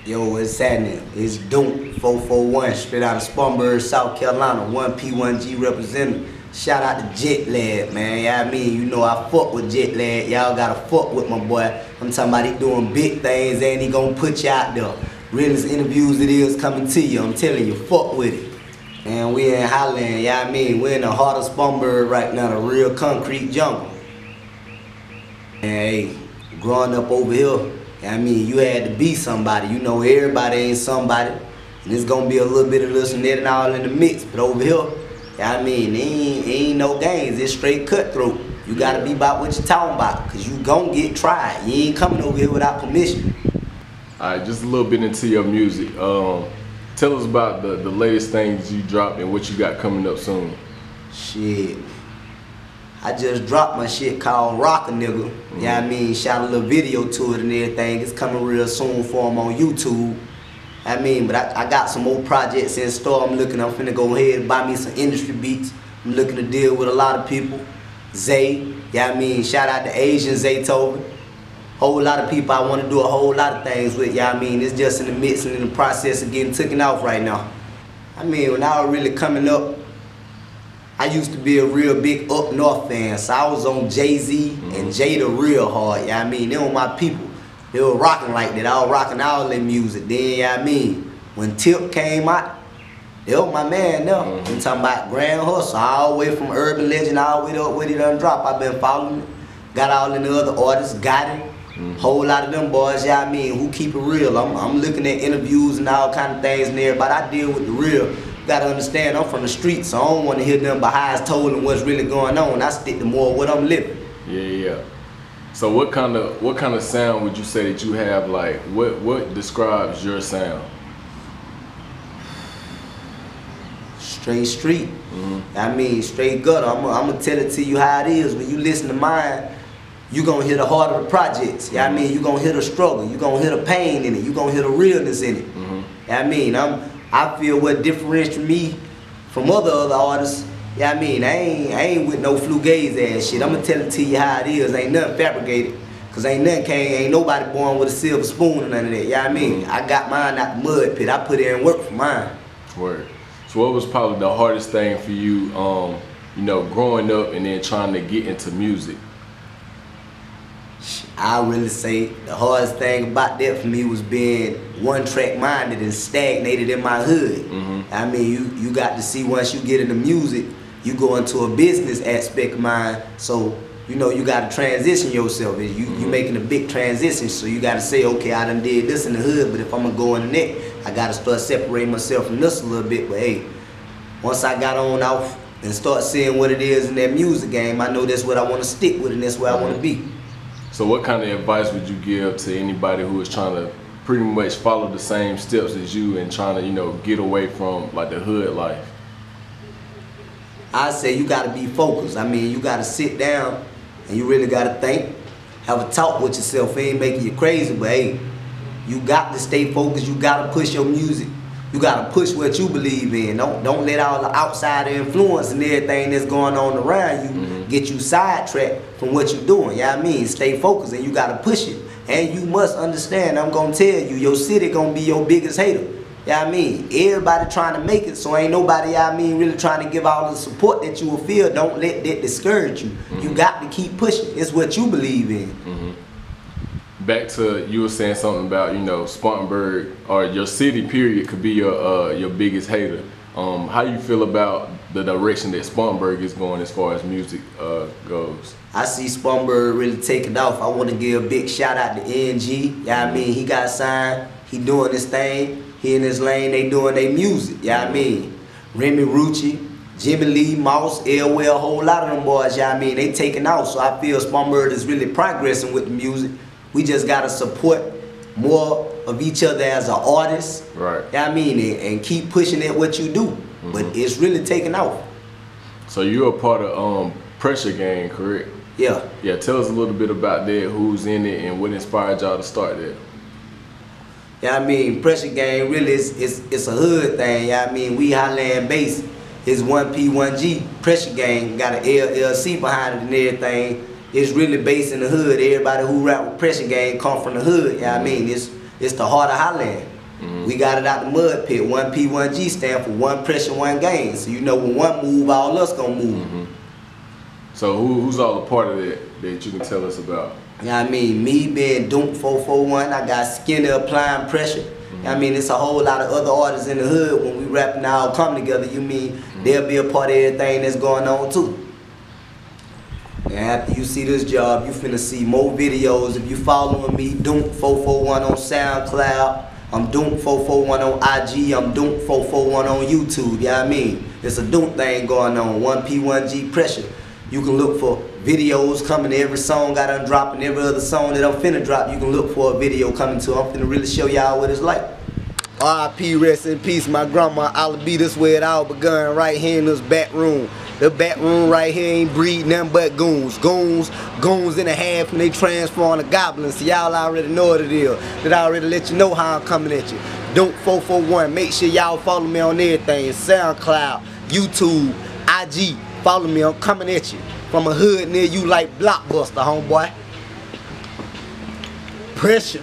Yo, what's happening? It's Dounk 441, straight out of Spartanburg, South Carolina, 1P1G representative. Shout out to Jetlag, man. Yeah, I mean, you know I fuck with Jetlag. Y'all gotta fuck with my boy. I'm talking about he doing big things and he gonna put you out there. Realest interviews it is coming to you. I'm telling you, fuck with it. And we in Highland, yeah, I mean, we're in the heart of Spartanburg right now, the real concrete jungle. And hey, growing up over here, I mean, you had to be somebody. You know, everybody ain't somebody. And it's gonna be a little bit of this and that and all in the mix. But over here, I mean, ain't no games. It's straight cutthroat. You gotta be about what you're talking about, cause you gon' get tried. You ain't coming over here without permission. Alright, just a little bit into your music. Tell us about the latest things you dropped and what you got coming up soon. Shit. I just dropped my shit called Rock a Nigga. Yeah, I mean, shot a little video to it and everything. It's coming real soon for them on YouTube. I mean, but I got some more projects in store. I'm finna go ahead and buy me some industry beats. I'm looking to deal with a lot of people. Zay, yeah, I mean, shout out to Asian Zaytoven. Whole lot of people I want to do a whole lot of things with. Yeah, I mean, it's just in the midst and in the process of getting taken off right now. I mean, when I was really coming up, I used to be a real big Up North fan, so I was on Jay-Z and Jada real hard. Yeah, I mean, they were my people. They were rocking like that. I was rocking all their music. Then, yeah, I mean, when Tip came out, they were my man now. I'm talking about Grand Hustle, all the way from Urban Legend all the way up where he done drop. I've been following it. Got all in the other artists, got it. Whole lot of them boys, yeah, I mean, who keep it real. I'm looking at interviews and all kind of things and everybody. I deal with the real. Gotta understand, I'm from the streets, so I don't want to hear them behind us told and what's really going on. I stick to more what I'm living. Yeah. So what kind of sound would you say that you have? Like, what describes your sound? Straight street. I mean, straight gutter. I'm gonna tell it to you how it is. When you listen to mine, you gonna hear the heart of the projects. Yeah, I mean, you gonna hear the struggle. You gonna hear the pain in it. You gonna hear the realness in it. Yeah, I mean, I feel what differentiates me from other artists. Yeah, I mean, I ain't with no flugaze ass shit. I'm gonna tell it to you how it is. Ain't nothing fabricated. Cause ain't nobody born with a silver spoon or none of that. Yeah, I mean, I got mine out the mud pit. I put in work for mine. Word. So what was probably the hardest thing for you, you know, growing up and then trying to get into music? I really say the hardest thing about that for me was being one-track minded and stagnated in my hood. I mean, you got to see once you get into music, you go into a business aspect of mine. So, you know, you got to transition yourself. You making a big transition, so you got to say, okay, I done did this in the hood, but if I'm going to go in the net, I got to start separating myself from this a little bit. But hey, once I got on off and start seeing what it is in that music game, I know that's what I want to stick with and that's where I want to be. So what kind of advice would you give to anybody who is trying to pretty much follow the same steps as you and trying to, you know, get away from like the hood life? I say you gotta be focused. I mean, you gotta sit down and you really gotta think, have a talk with yourself. It ain't making you crazy, but hey, you got to stay focused. You gotta push your music. You gotta push what you believe in. Don't let all the outside influence and everything that's going on around you get you sidetracked from what you're doing. Yeah, I mean, stay focused and you gotta push it. And you must understand, I'm gonna tell you, your city gonna be your biggest hater. Yeah, I mean, everybody trying to make it, so ain't nobody, yeah, I mean, really trying to give all the support that you will feel. Don't let that discourage you. You got to keep pushing. It's what you believe in. Back to, you were saying something about, you know, Spartanburg or your city period could be your biggest hater. How you feel about the direction that Spartanburg is going as far as music goes? I see Spartanburg really taking off. I want to give a big shout out to NG. Yeah, I mean, he got signed. He doing his thing. He in his lane. They doing their music. Yeah, I mean, Remy Rucci, Jimmy Lee, Moss, Elwell, a whole lot of them boys. Yeah, I mean, they taking off. So I feel Spartanburg is really progressing with the music. We just gotta support more of each other as an artist. Right. Yeah, I mean, and keep pushing at what you do. But it's really taking off. So you're a part of Pressure Gang, correct? Yeah. Yeah, tell us a little bit about that, who's in it, and what inspired y'all to start that. Yeah, I mean, Pressure Gang really it's a hood thing. Yeah, I mean, we Highland based. It's 1P1G. Pressure Gang got an LLC behind it and everything. It's really based in the hood. Everybody who rap with Pressure Gang come from the hood. Yeah, I mean, it's the heart of Highland. We got it out the mud pit. 1P, 1G stand for one pressure, one gain. So you know when one move, all us gonna move. So who's all a part of that you can tell us about? You know what I mean? Me being Dounk 441, I got Skinny applying pressure. You know what I mean? It's a whole lot of other artists in the hood. When we rapping all come together, you mean they'll be a part of everything that's going on too. And after you see this job, you finna see more videos. If you following me, Dounk 441 on SoundCloud. I'm Dounk 441 on IG. I'm Dounk 441 on YouTube. You know what I mean? It's a Dounk thing going on. 1P, 1G pressure. You can look for videos coming to every song I done dropped, and every other song that I'm finna drop, you can look for a video coming to. I'm finna really show y'all what it's like. R.I.P. rest in peace, my grandma. I'll be this way it all begun right here in this back room. The back room right here ain't breed nothing but goons. Goons in a half, and they transform to goblins. So y'all already know what it is. That I already let you know how I'm coming at you. Dounk 441. Make sure y'all follow me on everything. SoundCloud, YouTube, IG. Follow me, I'm coming at you. From a hood near you like Blockbuster, homeboy. Pressure.